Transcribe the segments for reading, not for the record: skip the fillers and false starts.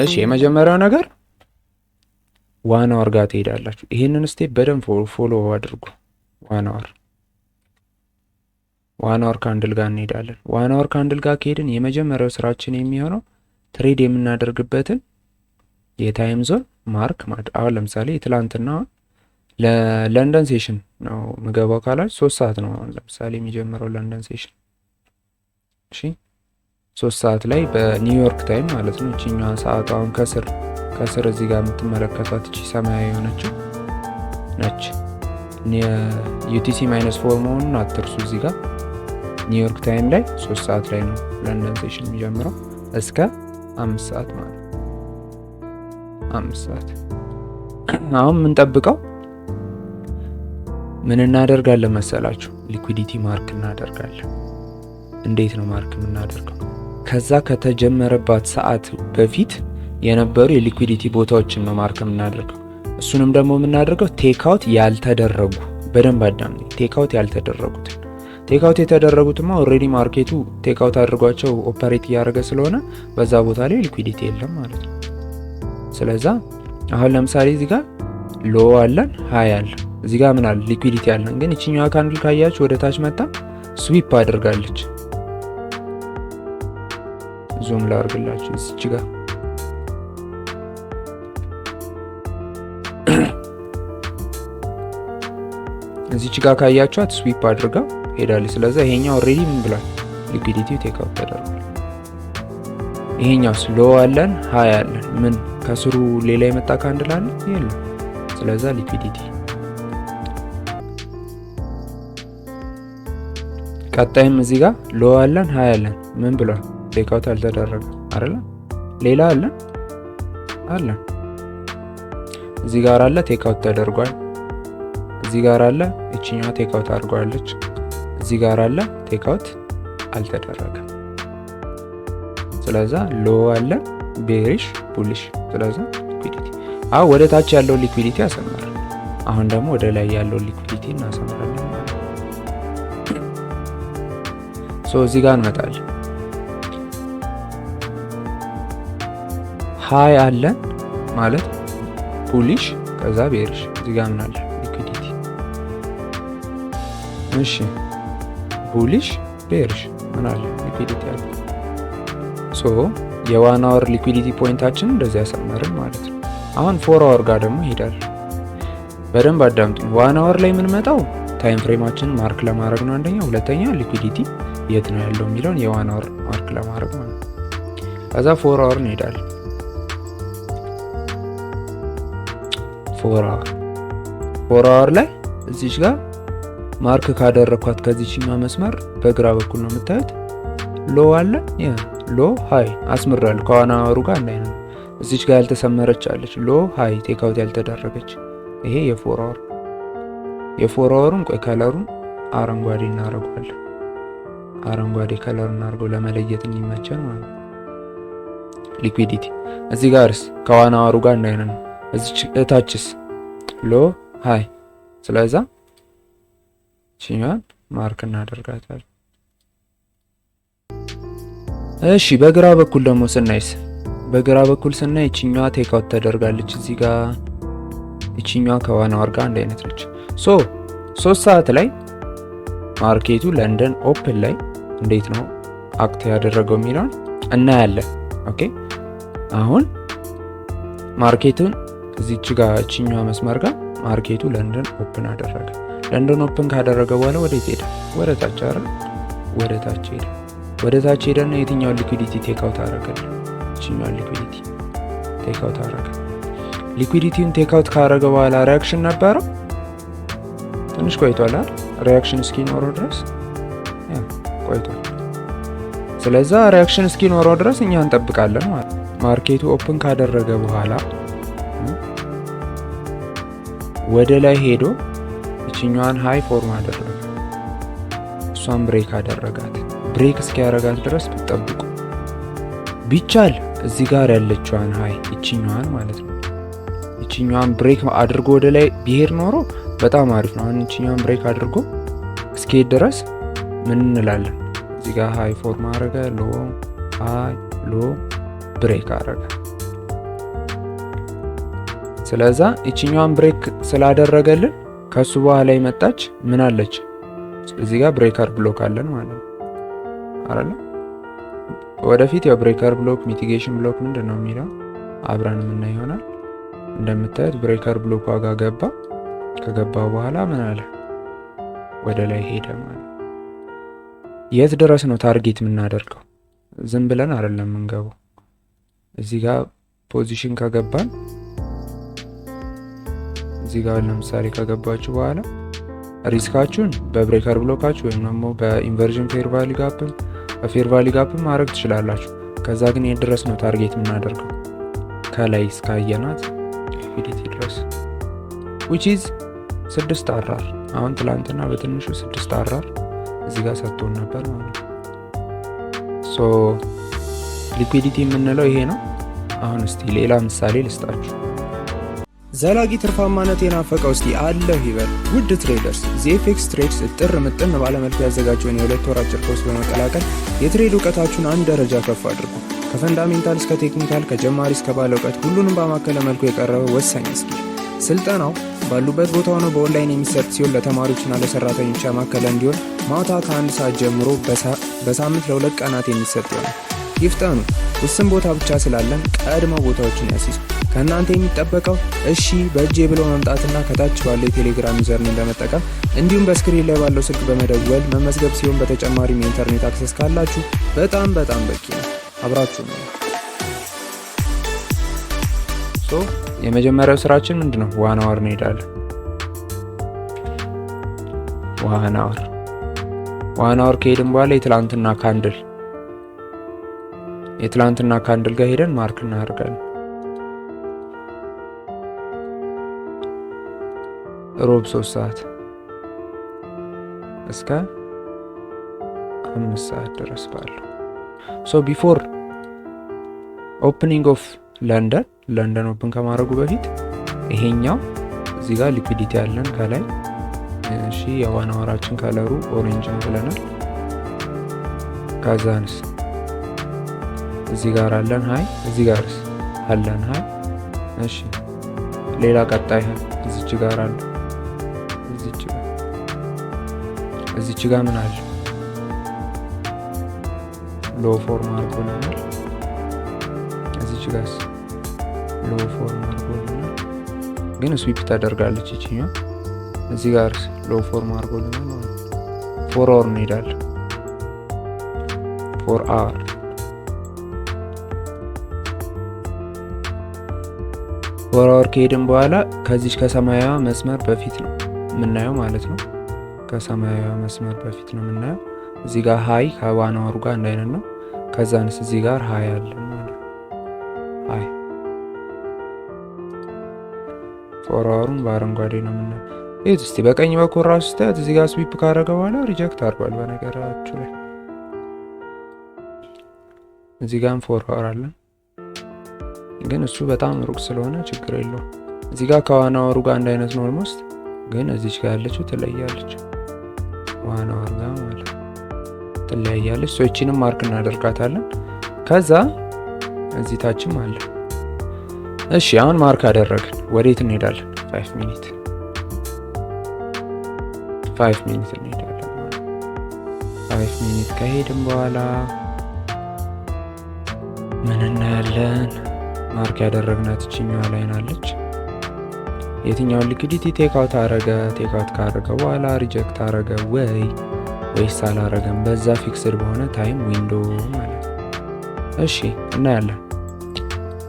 እሺ የመጀመሪያው ነገር 1 hour ጋር ትሄዳላችሁ። ይሄንን ስቴፕ በደንብ ፎሎ አድርጉ። 1 hour ካንድል ጋር እንሄዳለን። 1 hour ካንድል ጋር ከሄድን የመጀመሪያው ስራችን የሚሆነው ትሬድ የምናደርግበትን የታይም ዞን ማርክ ማድረግ። አሁን ለምሳሌ የትላንትና ለለንደን ሴሽን ነው ምገባው ካላችሁ 3 ሰዓት ነው አሁን ለምሳሌ የሚጀምረው ለንደን ሴሽን። እሺ 3 ሰዓት ላይ በኒውዮርክ ታይም ማለት ነው። እቺኛዋ ሰዓቱ አሁን ከስር እዚህ ጋር የምትመለከቷት እቺ ሰማያዊ የሆነችው ነች። ዩቲሲ -4 መሆኑን አትርሱ። እዚህ ጋር ኒውዮርክ ታይም ላይ 3 ሰዓት ላይ ነው ለንደን ሴሽን የሚጀምረው እስከ 5 ሰዓት ማለት 5 ሰዓት። አሁን የምንጠብቀው ምን እናደርጋለን መሰላችሁ? ሊኩዊዲቲ ማርክ እናደርጋለን። እንዴት ነው ማርክ የምናደርገው? ከዛ ከተጀመረባት ሰዓት በፊት የነበሩ የሊኩዊዲቲ ቦታዎችን ነው ማርክ የምናደርገው። እሱንም ደግሞ የምናደርገው ቴክ አውት ያልተደረጉ፣ በደንብ አዳምጡ። ቴክ አውት ያልተደረጉትን፣ ቴክ አውት የተደረጉትማ ኦልሬዲ ማርኬቱ ቴክ አውት አድርጓቸው ኦፐሬት እያደረገ ስለሆነ በዛ ቦታ ላይ ሊኩዊዲቲ የለም ማለት ነው። ስለዛ አሁን ለምሳሌ እዚህ ጋር ሎ አለን፣ ሃይ አለ። እዚህ ጋር ምን አለ? ሊኩዊዲቲ አለን። ግን እቺኛዋ ካንድል ካያችሁ ወደ ታች መጣ ስዊፕ አድርጋለች። ዙም ላድርግላችሁ እዚች ጋር እዚች ጋር ካያችኋት ስዊፕ አድርጋ ሄዳለች። ስለዚህ ይሄኛው ኦሬዲ ምን ብሏል? ሊኩዊዲቲው ቴክ አውት ተደርጓል። ይሄኛው ስሎ አለን፣ ሃይ አለን። ምን ከስሩ ሌላ የመጣ ካንድል አለ? የለም። ስለዚህ ሊኩዊዲቲ ቀጣይም እዚህ ጋር ሎ አለን፣ ሃይ አለን። ምን ብሏል? ቴክ አውት አልተደረገ አይደለ? ሌላ አለን አለን። እዚህ ጋር አለ ቴክ አውት ተደርጓል። እዚህ ጋር አለ እቺኛዋ ቴክ አውት አድርጓለች። እዚህ ጋር አለ ቴክ አውት አልተደረገም። ስለዚህ ሎ አለ ቤሪሽ ቡሊሽ። ስለዚህ ሊኩዊዲቲ ወደ ታች ያለው ሊኩዊዲቲ ያሰምራል። አሁን ደግሞ ወደ ላይ ያለው ሊኩዊዲቲ እናሰምራለን። እዚህ ጋር እንመጣለን። ሃይ አለን ማለት ቡሊሽ፣ ከዛ ቤሪሽ። እዚህ ጋር ምን አለ? ሊኩዊዲቲ። እሺ ቡሊሽ ቤሪሽ ምን አለ? ሊኩዊዲቲ አለ። የ1 hour ሊኩዊዲቲ ፖይንታችን እንደዚህ ያሰመርን ማለት ነው። አሁን 4 hour ጋር ደግሞ ይሄዳል። በደንብ አዳምጡኝ። 1 hour ላይ የምንመጣው ታይም ፍሬማችንን ማርክ ለማድረግ ነው አንደኛ። ሁለተኛ ሊኩዊዲቲ የት ነው ያለው የሚለውን የ1 hour ማርክ ለማድረግ ማለት ነው። ከዛ 4 hour እንሄዳለን። 4 hour ላይ እዚች ጋር ማርክ ካደረኳት ከዚህኛው መስመር በግራ በኩል ነው የምታዩት ሎ አለ። ሎ ሃይ አስምራለሁ ከ1 hour ጋር እንዳይነው። እዚች ጋር ያልተሰመረች አለች ሎ ሃይ ቴክ አውት ያልተደረገች። ይሄ የ4 hour የ4 ቆይ ከለሩን አረንጓዴ እናደርገዋለን። አረንጓዴ ከለር እናድርገው ለመለየት እንዲመቸን ማለት ነው። ሊኩዊዲቲ እዚህ ጋርስ ከ1 hour ጋር እንዳይነው። እዚች እታችስ ሎ ሃይ። ስለዛ እቺኛን ማርክ እናደርጋታለን። እሺ በግራ በኩል ደግሞ ስናይስ፣ በግራ በኩል ስናይ እቺኛዋ ቴክ አውት ተደርጋለች እዚህ ጋር። እቺኛዋ ከ1 hour ጋር አንድ አይነት ነች። 3 ሰዓት ላይ ማርኬቱ ለንደን ኦፕን ላይ እንዴት ነው አክት ያደረገው የሚለውን እናያለን። ኦኬ አሁን ማርኬቱን እዚች ጋር እቺኛዋ መስመር ጋር ማርኬቱ ለንደን ኦፕን አደረገ። ለንደን ኦፕን ካደረገ በኋላ ወዴት ሄደ? ወደ ታች አይደል? ወደ ታች ሄደ። ወደ ታች ሄደና የትኛው ሊኩዊዲቲ ቴክ አውት አደረገ? እቺኛው ሊኩዊዲቲ ቴክ አውት አደረገ። ሊኩዊዲቲውን ቴክ አውት ካደረገ በኋላ ሪአክሽን ነበረው። ትንሽ ቆይቷል አይደል? ሪአክሽን እስኪኖረው ድረስ ቆይቷል። ስለዛ ሪአክሽን እስኪኖረው ድረስ እኛ እንጠብቃለን ማለት ነው። ማርኬቱ ኦፕን ካደረገ በኋላ ወደ ላይ ሄዶ እቺኛዋን ሃይ ፎርም አደረገ። እሷን ብሬክ አደረጋት። ብሬክ እስኪያደርጋት ድረስ ብትጠብቁ ቢቻል እዚህ ጋር ያለችዋን ሃይ እቺኛዋን ማለት ነው። እቺኛዋን ብሬክ አድርጎ ወደ ላይ ቢሄድ ኖሮ በጣም አሪፍ ነው። አሁን እቺኛዋን ብሬክ አድርጎ እስኪሄድ ድረስ ምን እንላለን? እዚህ ጋር ሃይ ፎርም አደረገ፣ ሎ ሃይ ሎ ብሬክ አደረገ። ስለዛ እቺኛዋን ብሬክ ስላደረገልን ከሱ በኋላ የመጣች ምን አለች እዚህ ጋር ብሬከር ብሎክ አለን ማለት ነው አይደል? ወደፊት ያው ብሬከር ብሎክ ሚቲጌሽን ብሎክ ምንድነው የሚለው አብረን ምን ይሆናል። እንደምታዩት ብሬከር ብሎክ ዋጋ ገባ። ከገባው በኋላ ምን አለ ወደ ላይ ሄደ ማለት። የት ድረስ ነው ታርጌት የምናደርገው? ዝም ብለን አይደለም የምንገባው። እዚህ ጋር ፖዚሽን ከገባን እዚህ ጋር ለምሳሌ ከገባችሁ በኋላ ሪስካችሁን በብሬከር ብሎካችሁ ወይም ደግሞ በኢንቨርዥን ፌር ቫልዩ ጋፕ በፌር ቫልዩ ጋፕ ማድረግ ትችላላችሁ። ከዛ ግን የት ድረስ ነው ታርጌት የምናደርገው? ከላይ እስካየናት ሊኩዊዲቲ ድረስ which is 6 አራር። አሁን ትላንትና በትንሹ 6 አራር እዚህ ጋር ሰጥቶን ነበር ማለት ነው። ሶ ሊኩዊዲቲ የምንለው ይሄ ነው። አሁን እስቲ ሌላ ምሳሌ ልስጣችሁ። ዘላቂ ትርፋማነት የናፈቀው እስቲ አለህ ይበል። ውድ ትሬደርስ ዚኤፍኤክስ ትሬድስ እጥር ምጥን ባለመልኩ ያዘጋጀውን የ2 ወር አጭር ኮርስ በመቀላቀል የትሬድ እውቀታችሁን አንድ ደረጃ ከፍ አድርጉ። ከፈንዳሜንታል እስከ ቴክኒካል፣ ከጀማሪ እስከ ባለ እውቀት ሁሉንም በማከለ መልኩ የቀረበ ወሳኝ ስኪል። ስልጠናው ባሉበት ቦታ ሆነው በኦንላይን የሚሰጥ ሲሆን ለተማሪዎችና ለሰራተኞች ያማከለ እንዲሆን ማታ ከ1 ሰዓት ጀምሮ በሳምንት ለ2 ቀናት የሚሰጥ ይሆናል። ይፍጠኑ። ውስን ቦታ ብቻ ስላለን ቀድመው ቦታዎችን ያስይዙ። ከእናንተ የሚጠበቀው እሺ በእጄ ብሎ መምጣትና ከታች ባለው የቴሌግራም ዩዘርኔም በመጠቀም እንዲሁም በስክሪን ላይ ባለው ስልክ በመደወል መመዝገብ ሲሆን በተጨማሪም የኢንተርኔት አክሰስ ካላችሁ በጣም በቂ ነው። አብራችሁ ነው። የመጀመሪያው ስራችን ምንድነው? ዋን አወር እንሄዳለን። ዋን አወር ከሄድን በኋላ የትላንትና ካንድል ጋር ሄደን ማርክ እናደርጋለን። ሮብ 3 ሰዓት እስከ 5 ሰዓት ድረስ ባለው ቢፎር ኦፕኒንግ ኦፍ ለንደን ኦፕን ከማድረጉ በፊት ይሄኛው እዚህ ጋር ሊኩዊዲቲ ያለን ከላይ እሺ የዋን አወራችን ከለሩ ኦሬንጅ ነው ብለናል። ከዛንስ እዚህ ጋር አለን ሃይ፣ እዚህ ጋርስ አለን ሃይ። እሺ ሌላ ቀጣይ እዚች ጋር አለ፣ እዚች ጋር ምን አለ? ሎ ፎርም አድርጎልናል። እዚች ጋርስ ሎ ፎርም አድርጎልናል፣ ግን ስዊፕ ታደርጋለች እቺኛ። እዚህ ጋርስ ሎ ፎርም አድርጎልናል ማለት ነው። 4 አወር እንሄዳለን። 4 አወር ወራወር ከሄድን በኋላ ከዚህ ከሰማያዊ መስመር በፊት ነው የምናየው ማለት ነው። ከሰማያዊ መስመር በፊት ነው የምናየው። እዚህ ጋር ሃይ ከዋን አወሩ ጋር አንድ አይነት ነው። ከዛንስ እዚህ ጋር ሃይ አለ ማለት ነው። ሃይ ፎር አወሩን በአረንጓዴ ነው የምናየው። እዚህ እስቲ በቀኝ በኩል ራሱ ስታዩት እዚህ ጋር ስዊፕ ካደረገ በኋላ ሪጀክት አድርጓል። በነገራችሁ ላይ እዚህ ጋርም ፎር አወር አለን ግን እሱ በጣም ሩቅ ስለሆነ ችግር የለውም። እዚህ ጋር ከዋን አወሩ ጋር አንድ አይነት ነው ኦልሞስት፣ ግን እዚች ጋር ያለችው ትለያለች። ዋን አወር ጋር ማለት ትለያለች። እቺንም ማርክ እናደርጋታለን። ከዛ እዚህ ታችም አለ። እሺ አሁን ማርክ አደረግን። ወዴት እንሄዳለን? 5 ሚኒት እንሄዳለን። 5 ሚኒት ከሄድን በኋላ ምን እናያለን? ማርክ ያደረግናት እቺኛዋ ላይ ናለች። የትኛውን ሊኩዊዲቲ ቴክ አውት ካረገ በኋላ ሪጀክት አረገ ወይስ አላረገም? በዛ ፊክስድ በሆነ ታይም ዊንዶ ማለት ነው። እሺ እናያለን።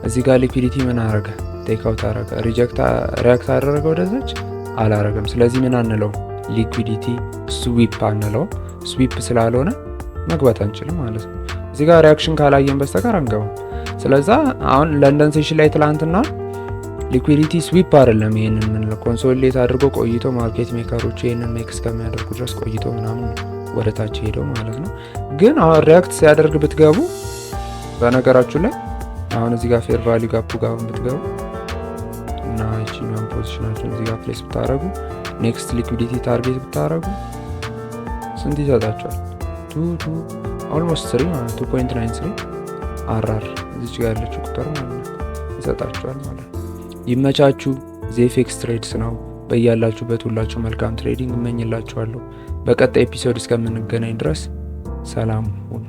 እዚህ ጋር ሊኩዊዲቲ ምን አረገ? ቴክ አውት አረገ። ሪያክት አደረገ ወደዛች? አላረገም። ስለዚህ ምን አንለው? ሊኩዊዲቲ ስዊፕ አንለው። ስዊፕ ስላልሆነ መግባት አንችልም ማለት ነው። እዚህ ጋር ሪያክሽን ካላየን በስተቀር አንገባም። ስለዚህ አሁን ለንደን ሴሽን ላይ ትላንትና ሊኩዊዲቲ ስዊፕ አይደለም ይሄንን ምን ኮንሶሊዴት አድርጎ ቆይቶ ማርኬት ሜከሮች ይሄንን ሜክ እስከሚያደርጉ ድረስ ቆይቶ ምናምን ወደ ታች ሄደው ማለት ነው። ግን አሁን ሪያክት ሲያደርግ ብትገቡ በነገራችሁ ላይ አሁን እዚህ ጋር ፌር ቫልዩ ጋፑ ጋር ብትገቡ እና እቺኛን ፖዚሽናችሁን እዚህ ጋር ፕሌስ ብታረጉ ኔክስት ሊኩዊዲቲ ታርጌት ብታረጉ ስንት ይሰጣችኋል? 2 ኦልሞስት 3 ማለት 2.93 አራር እዚች ጋር ያለችው ቁጥር ማለት ነው ይሰጣችኋል ማለት ነው። ይመቻችሁ። ዜፌክስ ትሬድስ ነው። በያላችሁበት ሁላችሁ መልካም ትሬዲንግ እመኝላችኋለሁ። በቀጣይ ኤፒሶድ እስከምንገናኝ ድረስ ሰላም ሁኑ።